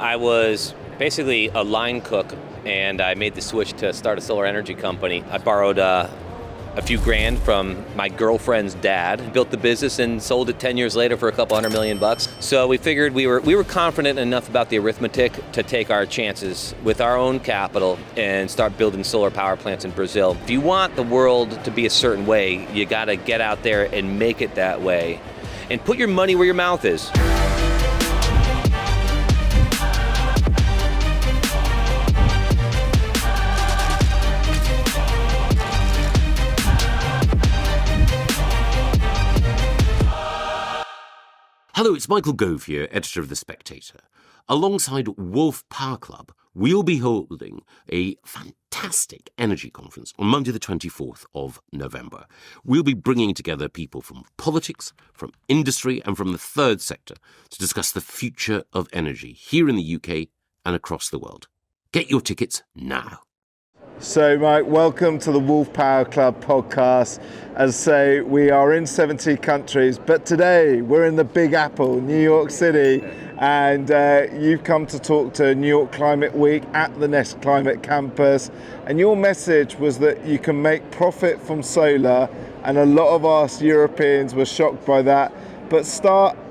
I was basically a line cook, and I made the switch to start a solar energy company. I borrowed a few grand from my girlfriend's dad, built the business, and sold it 10 years later for a couple $100 million. So we figured we were confident enough about the arithmetic to take our chances with our own capital and start building solar power plants in Brazil. If you want the world to be a certain way, you got to get out there and make it that way, and put your money where your mouth is. Hello, it's Michael Gove here, editor of The Spectator. Alongside Wolfe Power Club, we'll be holding a fantastic energy conference on Monday the 24th of November. We'll be bringing together people from politics, from industry, and from the third sector to discuss the future of energy here in the UK and across the world. Get your tickets now. So, Mike, welcome to the Wolfe Power Club podcast. As I say, we are in 70 countries, but today we're in the Big Apple, New York City, and you've come to talk to New York Climate Week at the Nest Climate Campus, and your message was that you can make profit from solar, and a lot of us Europeans were shocked by that. But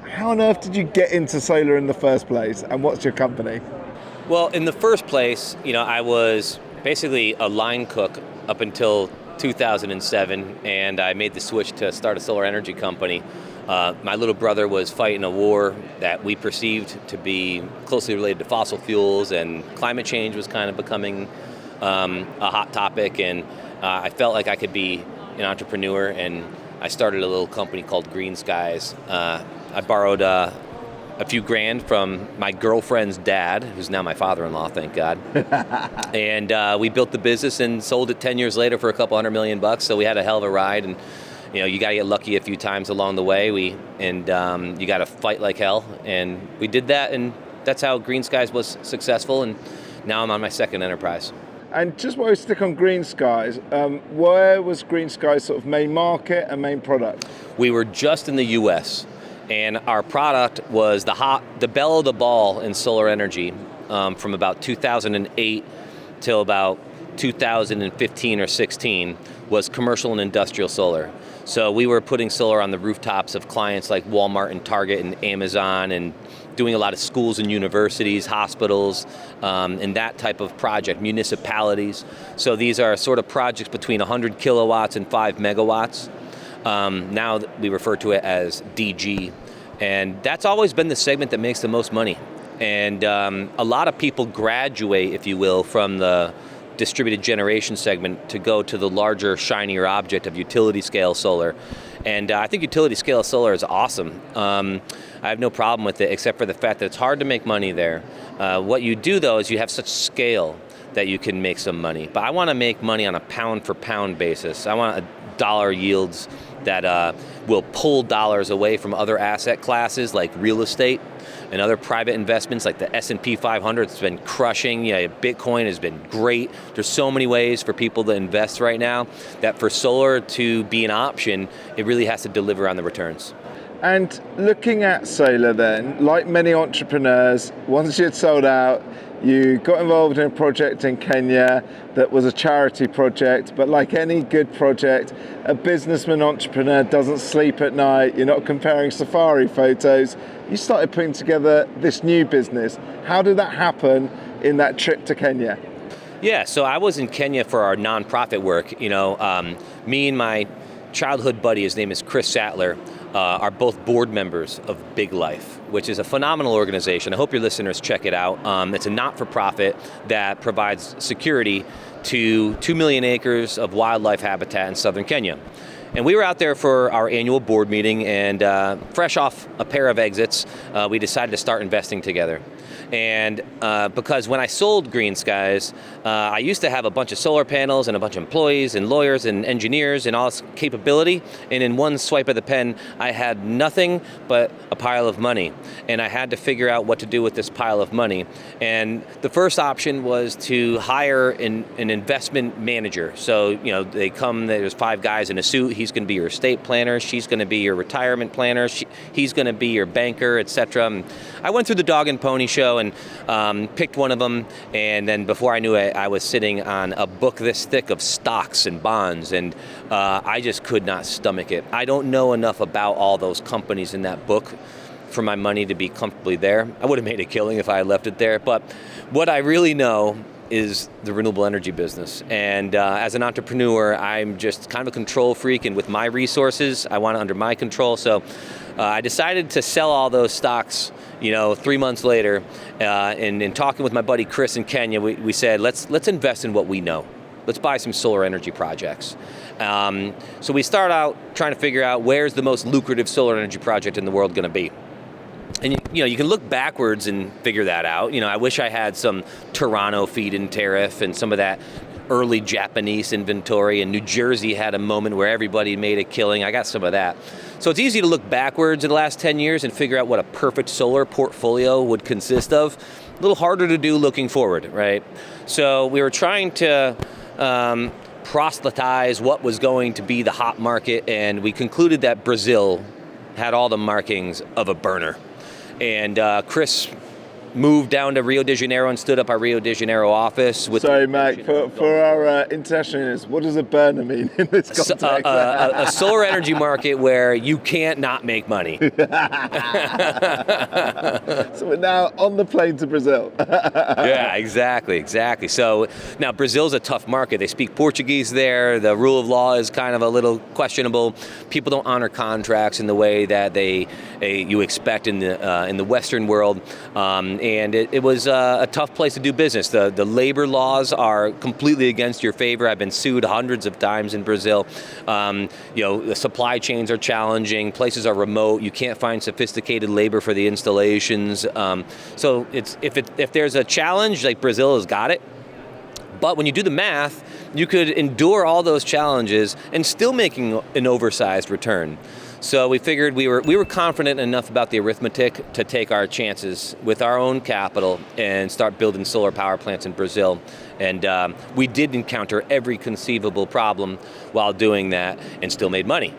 how on earth did you get into solar in the first place, and what's your company? Well, in the first place, I was basically a line cook up until 2007, and I made the switch to start a solar energy company. My little brother was fighting a war that we perceived to be closely related to fossil fuels, and climate change was kind of becoming a hot topic, and I felt like I could be an entrepreneur, and I started a little company called Greenskies. I borrowed a few grand from my girlfriend's dad, who's now my father-in-law, thank God. And we built the business and sold it 10 years later for a couple $100 million. So we had a hell of a ride, and you got to get lucky a few times along the way. You got to fight like hell, and we did that, and that's how Greenskies was successful. And now I'm on my second enterprise. And just while we stick on Greenskies, where was Greenskies' sort of main market and main product? We were just in the U.S., and our product was the belle of the ball in solar energy from about 2008 till about 2015 or 16 was commercial and industrial solar. So we were putting solar on the rooftops of clients like Walmart and Target and Amazon, and doing a lot of schools and universities, hospitals, and that type of project, municipalities. So these are sort of projects between 100 kilowatts and 5 megawatts. Now we refer to it as DG, and that's always been the segment that makes the most money. And a lot of people graduate, if you will, from the distributed generation segment to go to the larger, shinier object of utility scale solar. And I think utility scale solar is awesome. I have no problem with it, except for the fact that it's hard to make money there. What you do, though, is you have such scale that you can make some money. But I want to make money on a pound for pound basis. I want dollar yields that will pull dollars away from other asset classes like real estate and other private investments like the S&P 500. It's been crushing. Bitcoin has been great. There's so many ways for people to invest right now that for solar to be an option, it really has to deliver on the returns. And looking at solar then, like many entrepreneurs, once you'd sold out, you got involved in a project in Kenya that was a charity project, but like any good project, a businessman entrepreneur doesn't sleep at night. You're not comparing safari photos. You started putting together this new business. How did that happen in that trip to Kenya? Yeah, so I was in Kenya for our nonprofit work. Me and my childhood buddy, his name is Chris Sattler, are both board members of Big Life, which is a phenomenal organization. I hope your listeners check it out. It's a not-for-profit that provides security to 2 million acres of wildlife habitat in southern Kenya. And we were out there for our annual board meeting, and fresh off a pair of exits, we decided to start investing together. And because when I sold Greenskies, I used to have a bunch of solar panels and a bunch of employees and lawyers and engineers and all this capability. And in one swipe of the pen, I had nothing but a pile of money. And I had to figure out what to do with this pile of money. And the first option was to hire an investment manager. So, they come, there's 5 guys in a suit. He's going to be your estate planner. She's going to be your retirement planner. He's going to be your banker, etc. I went through the dog and pony show, ago and picked one of them. And then before I knew it, I was sitting on a book this thick of stocks and bonds, and I just could not stomach it. I don't know enough about all those companies in that book for my money to be comfortably there. I would have made a killing if I had left it there. But what I really know is the renewable energy business. And as an entrepreneur, I'm just kind of a control freak, and with my resources, I want it under my control. So I decided to sell all those stocks, 3 months later, and in talking with my buddy Chris in Kenya, we said, let's invest in what we know. Let's buy some solar energy projects. So we start out trying to figure out where's the most lucrative solar energy project in the world going to be. And you can look backwards and figure that out. I wish I had some Toronto feed-in tariff and some of that early Japanese inventory, and New Jersey had a moment where everybody made a killing. I got some of that. So it's easy to look backwards in the last 10 years and figure out what a perfect solar portfolio would consist of. A little harder to do looking forward, right? So we were trying to proselytize what was going to be the hot market, and we concluded that Brazil had all the markings of a burner. And Chris moved down to Rio de Janeiro and stood up our Rio de Janeiro office. Sorry, Mike, for our international listeners, what does a burner mean in this context? A solar energy market where you can't not make money. So we're now on the plane to Brazil. Yeah, exactly. So now Brazil's a tough market. They speak Portuguese there. The rule of law is kind of a little questionable. People don't honor contracts in the way that you expect in the Western world. And it was a tough place to do business. The labor laws are completely against your favor. I've been sued hundreds of times in Brazil. The supply chains are challenging. Places are remote. You can't find sophisticated labor for the installations. So if there's a challenge, like Brazil has got it. But when you do the math, you could endure all those challenges and still making an oversized return. So we figured we were confident enough about the arithmetic to take our chances with our own capital and start building solar power plants in Brazil. And we did encounter every conceivable problem while doing that and still made money.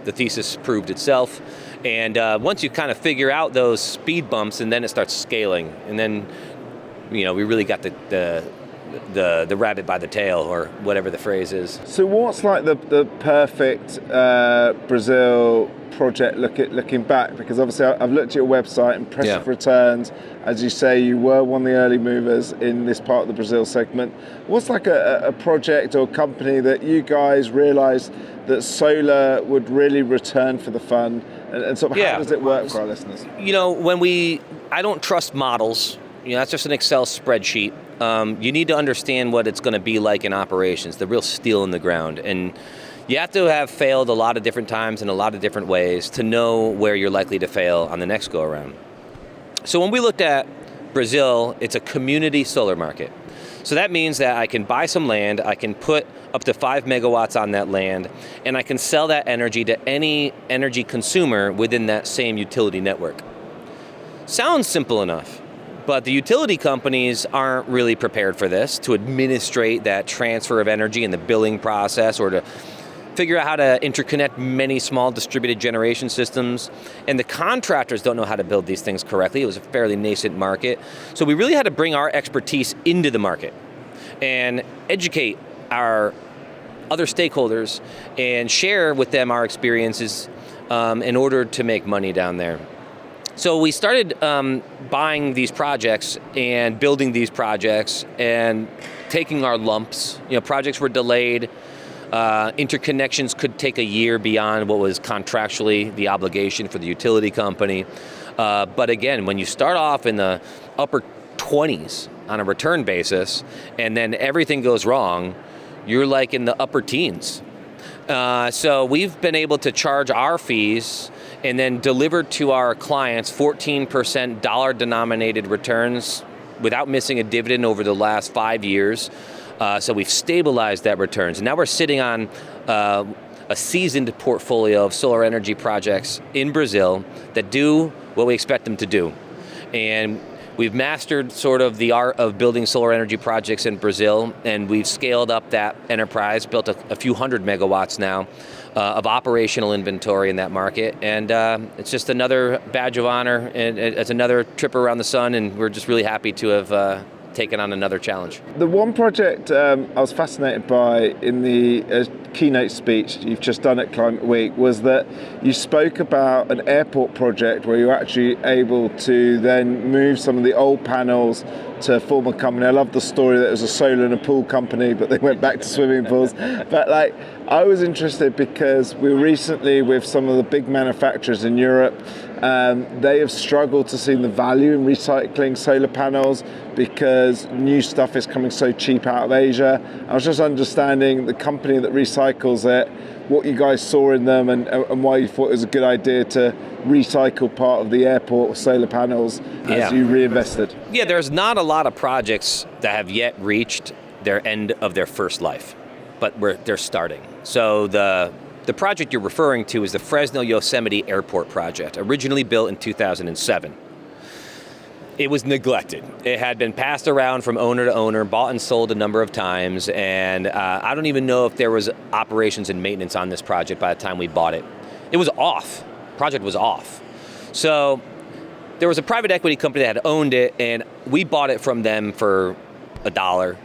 The thesis proved itself. And once you kind of figure out those speed bumps, and then it starts scaling. And then, we really got the rabbit by the tail, or whatever the phrase is. So what's like the perfect Brazil project looking back? Because obviously I've looked at your website, impressive returns. As you say, you were one of the early movers in this part of the Brazil segment. What's like a project or company that you guys realized that solar would really return for the fund? And sort of how does it work for our listeners? I don't trust models. That's just an Excel spreadsheet. You need to understand what it's going to be like in operations, the real steel in the ground. And you have to have failed a lot of different times in a lot of different ways to know where you're likely to fail on the next go around. So when we looked at Brazil, it's a community solar market. So that means that I can buy some land, I can put up to 5 megawatts on that land, and I can sell that energy to any energy consumer within that same utility network. Sounds simple enough. But the utility companies aren't really prepared for this, to administrate that transfer of energy in the billing process, or to figure out how to interconnect many small distributed generation systems. And the contractors don't know how to build these things correctly. It was a fairly nascent market. So we really had to bring our expertise into the market and educate our other stakeholders and share with them our experiences in order to make money down there. So we started buying these projects and building these projects and taking our lumps. Projects were delayed. Interconnections could take a year beyond what was contractually the obligation for the utility company. But again, when you start off in the upper 20s on a return basis, and then everything goes wrong, you're like in the upper teens. So we've been able to charge our fees and then deliver to our clients 14% dollar-denominated returns without missing a dividend over the last 5 years. So we've stabilized that returns. And now we're sitting on a seasoned portfolio of solar energy projects in Brazil that do what we expect them to do. And we've mastered sort of the art of building solar energy projects in Brazil, and we've scaled up that enterprise, built a few hundred megawatts now. of operational inventory in that market, and it's just another badge of honor, and it's another trip around the sun, and we're just really happy to have taken on another challenge. The one project I was fascinated by in the keynote speech you've just done at Climate Week was that you spoke about an airport project where you're actually able to then move some of the old panels to form a company. I love the story that it was a solar and a pool company, but they went back to swimming pools. But I was interested because we were recently with some of the big manufacturers in Europe. They have struggled to see the value in recycling solar panels because new stuff is coming so cheap out of Asia. I was just understanding the company that recycles it, what you guys saw in them, and why you thought it was a good idea to recycle part of the airport solar panels as you reinvested. Yeah, there's not a lot of projects that have yet reached their end of their first life, but they're starting. So the project you're referring to is the Fresno Yosemite Airport project, originally built in 2007. It was neglected. It had been passed around from owner to owner, bought and sold a number of times, and I don't even know if there was operations and maintenance on this project by the time we bought it. It was off. Project was off. So there was a private equity company that had owned it, and we bought it from them for $1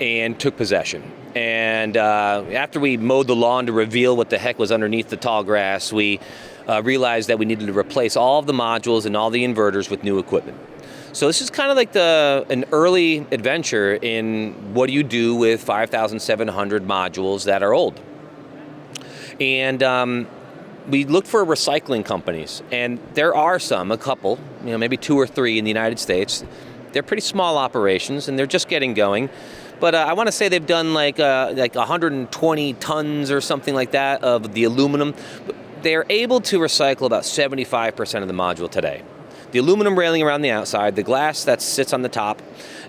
and took possession. And after we mowed the lawn to reveal what the heck was underneath the tall grass, we realized that we needed to replace all of the modules and all the inverters with new equipment. So this is kind of like an early adventure in what do you do with 5,700 modules that are old. And we looked for recycling companies, and there are a couple, maybe 2 or 3 in the United States. They're pretty small operations, and they're just getting going. But I want to say they've done like 120 tons or something like that of the aluminum. They're able to recycle about 75% of the module today. The aluminum railing around the outside, the glass that sits on the top,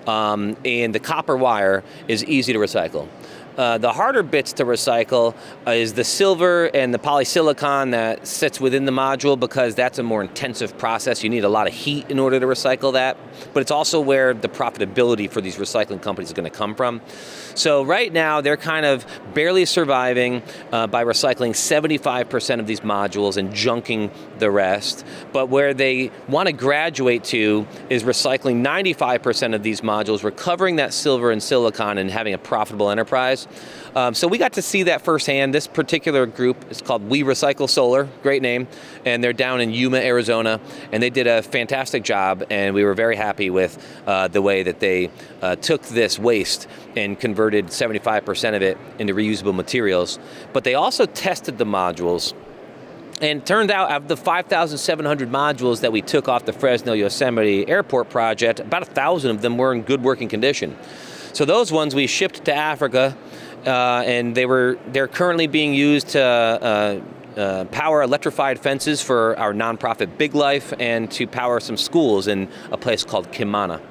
and the copper wire is easy to recycle. The harder bits to recycle is the silver and the polysilicon that sits within the module, because that's a more intensive process. You need a lot of heat in order to recycle that. But it's also where the profitability for these recycling companies is going to come from. So right now, they're kind of barely surviving by recycling 75% of these modules and junking the rest. But where they want to graduate to is recycling 95% of these modules, recovering that silver and silicon, and having a profitable enterprise. So we got to see that firsthand. This particular group is called We Recycle Solar, great name, and they're down in Yuma, Arizona, and they did a fantastic job, and we were very happy with the way that they took this waste and converted 75% of it into reusable materials. But they also tested the modules, and it turned out of the 5,700 modules that we took off the Fresno Yosemite Airport project, about 1,000 of them were in good working condition. So those ones we shipped to Africa, and they're currently being used to power electrified fences for our nonprofit Big Life, and to power some schools in a place called Kimana.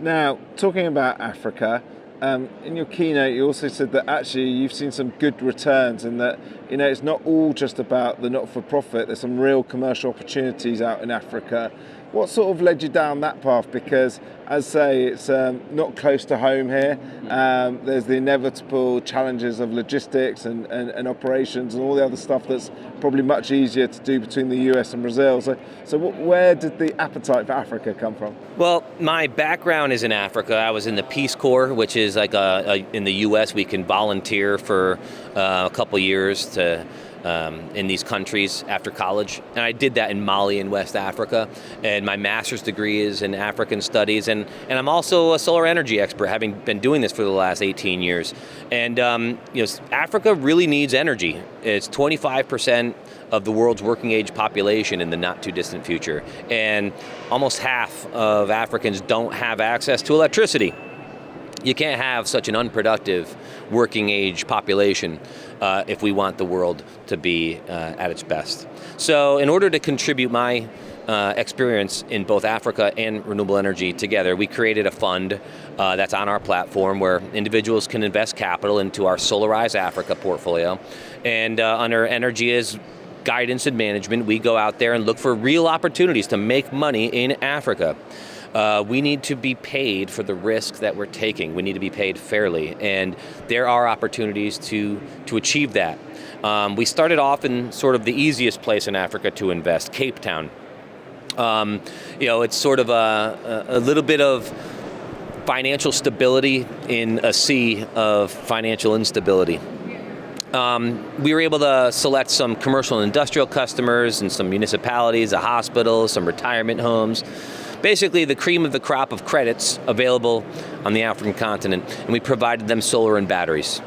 Now, talking about Africa, in your keynote you also said that actually you've seen some good returns, and that it's not all just about the not-for-profit. There's some real commercial opportunities out in Africa. What sort of led you down that path? Because, as I say, it's not close to home here. There's the inevitable challenges of logistics and operations and all the other stuff that's probably much easier to do between the US and Brazil. So where did the appetite for Africa come from? Well, my background is in Africa. I was in the Peace Corps, which is like in the US, we can volunteer for a couple years to in these countries after college. And I did that in Mali in West Africa. And my master's degree is in African studies. And I'm also a solar energy expert, having been doing this for the last 18 years. And Africa really needs energy. It's 25% of the world's working age population in the not too distant future. And almost half of Africans don't have access to electricity. You can't have such an unproductive working age population if we want the world to be at its best. So in order to contribute my experience in both Africa and renewable energy together, we created a fund that's on our platform where individuals can invest capital into our Solarize Africa portfolio. And under Energea's guidance and management, we go out there and look for real opportunities to make money in Africa. We need to be paid for the risk that we're taking. We need to be paid fairly, and there are opportunities to achieve that. We started off in sort of the easiest place in Africa to invest, Cape Town. It's sort of a little bit of financial stability in a sea of financial instability. We were able to select some commercial and industrial customers and some municipalities, a hospital, some retirement homes. Basically the cream of the crop of credits available on the African continent, and we provided them solar and batteries.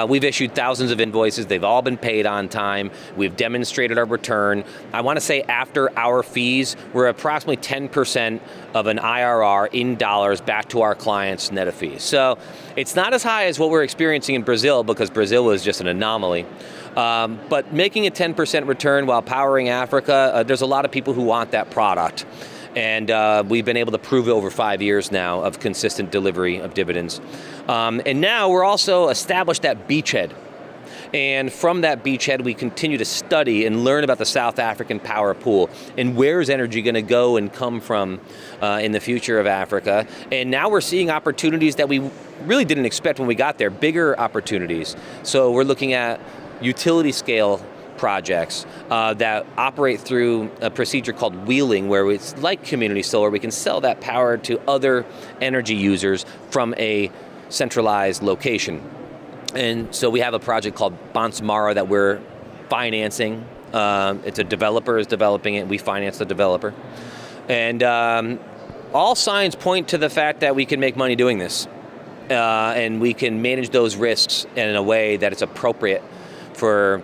We've issued thousands of invoices. They've all been paid on time. We've demonstrated our return. I want to say after our fees, we're approximately 10% of an IRR in dollars back to our clients net of fees. So it's not as high as what we're experiencing in Brazil, because Brazil was just an anomaly. But making a 10% return while powering Africa, there's a lot of people who want that product. And we've been able to prove it over 5 years now of consistent delivery of dividends. And now we're also established that beachhead. And from that beachhead, we continue to study and learn about the South African power pool and where's energy going to go and come from in the future of Africa. And now we're seeing opportunities that we really didn't expect when we got there, bigger opportunities. So we're looking at utility scale projects that operate through a procedure called wheeling, where it's like community solar. We can sell that power to other energy users from a centralized location. And so we have a project called Bonsmara that we're financing. It's a developer is developing it. We finance the developer. And all signs point to the fact that we can make money doing this. And we can manage those risks in a way that it's appropriate for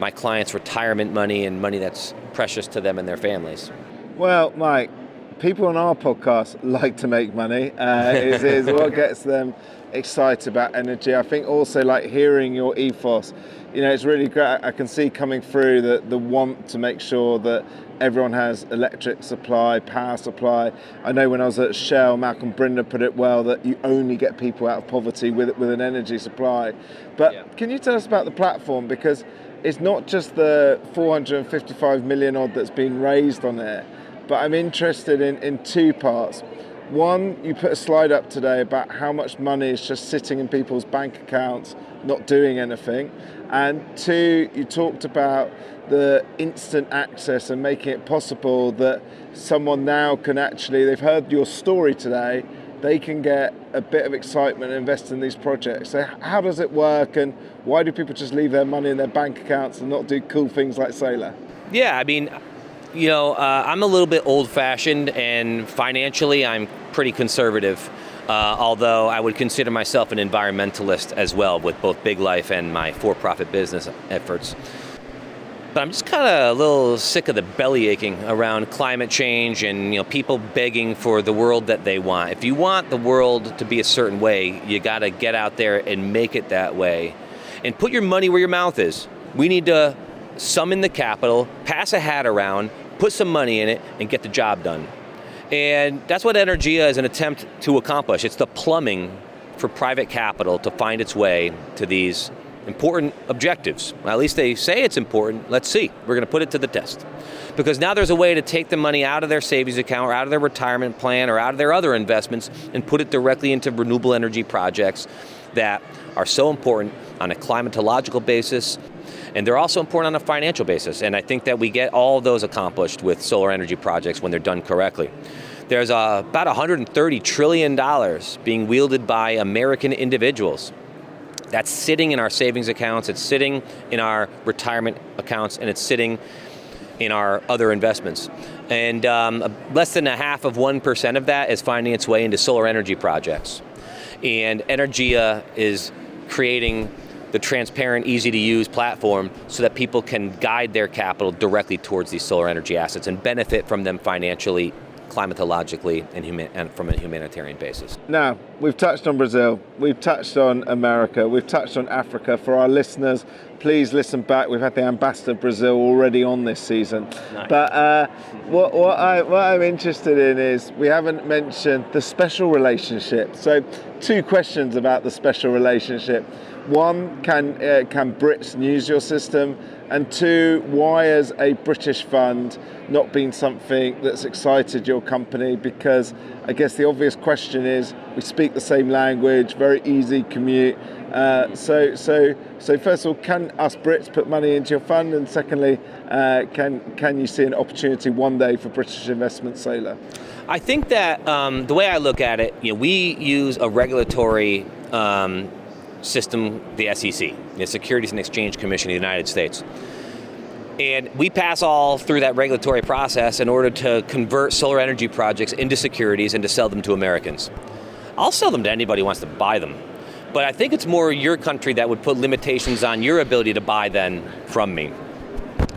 my clients' retirement money and money that's precious to them and their families. Well, Mike, people on our podcast like to make money. Is what gets them excited about energy. I think also like hearing your ethos, it's really great. I can see coming through the want to make sure that everyone has electric supply, power supply. I know when I was at Shell, Malcolm Brinder put it well, that you only get people out of poverty with an energy supply. But Can you tell us about the platform? Because it's not just the 455 million odd that's been raised on it, but I'm interested in two parts. One, you put a slide up today about how much money is just sitting in people's bank accounts, not doing anything. And two, you talked about the instant access and making it possible that someone now can actually, they've heard your story today, they can get a bit of excitement and invest in these projects. So how does it work, and why do people just leave their money in their bank accounts and not do cool things like solar? Yeah, I mean, I'm a little bit old-fashioned, and financially I'm pretty conservative, although I would consider myself an environmentalist as well, with both Big Life and my for-profit business efforts. But I'm just kind of a little sick of the belly aching around climate change and people begging for the world that they want. If you want the world to be a certain way, you got to get out there and make it that way, and put your money where your mouth is. We need to summon the capital, pass a hat around, put some money in it, and get the job done. And that's what Energea is an attempt to accomplish. It's the plumbing for private capital to find its way to these important objectives. Well, at least they say it's important. Let's see. We're going to put it to the test. Because now there's a way to take the money out of their savings account or out of their retirement plan or out of their other investments and put it directly into renewable energy projects that are so important on a climatological basis. And they're also important on a financial basis. And I think that we get all of those accomplished with solar energy projects when they're done correctly. There's about $130 trillion being wielded by American individuals. That's sitting in our savings accounts, it's sitting in our retirement accounts, and it's sitting in our other investments. And less than 0.5% of that is finding its way into solar energy projects. And Energea is creating the transparent, easy-to-use platform so that people can guide their capital directly towards these solar energy assets and benefit from them financially, climatologically, and from a humanitarian basis. Now, we've touched on Brazil, we've touched on America, we've touched on Africa. For our listeners, please listen back. We've had the ambassador of Brazil already on this season. Nice. But what I'm interested in is, we haven't mentioned the special relationship. So 2 questions about the special relationship. One, can Brits use your system? And 2, why has a British fund not been something that's excited your company? Because I guess the obvious question is, we speak the same language, very easy commute. So first of all, can us Brits put money into your fund? And secondly, can you see an opportunity one day for British investment solar? I think that the way I look at it, we use a regulatory system, the SEC, the Securities and Exchange Commission of the United States. And we pass all through that regulatory process in order to convert solar energy projects into securities and to sell them to Americans. I'll sell them to anybody who wants to buy them. But I think it's more your country that would put limitations on your ability to buy then from me.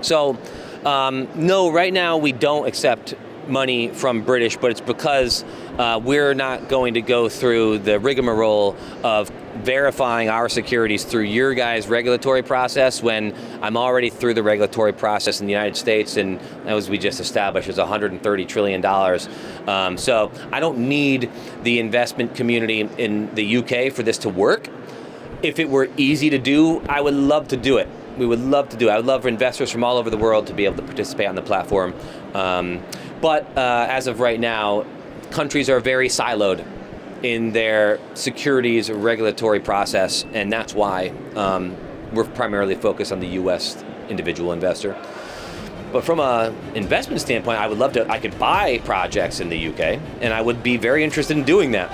So, no, right now we don't accept money from British, but it's because we're not going to go through the rigmarole of verifying our securities through your guys' regulatory process when I'm already through the regulatory process in the United States, and as we just established, is $130 trillion. So I don't need the investment community in the UK for this to work. If it were easy to do, I would love to do it. We would love to do it. I would love for investors from all over the world to be able to participate on the platform. But as of right now, countries are very siloed in their securities regulatory process, and that's why we're primarily focused on the U.S. individual investor. But from an investment standpoint, I could buy projects in the UK, and I would be very interested in doing that.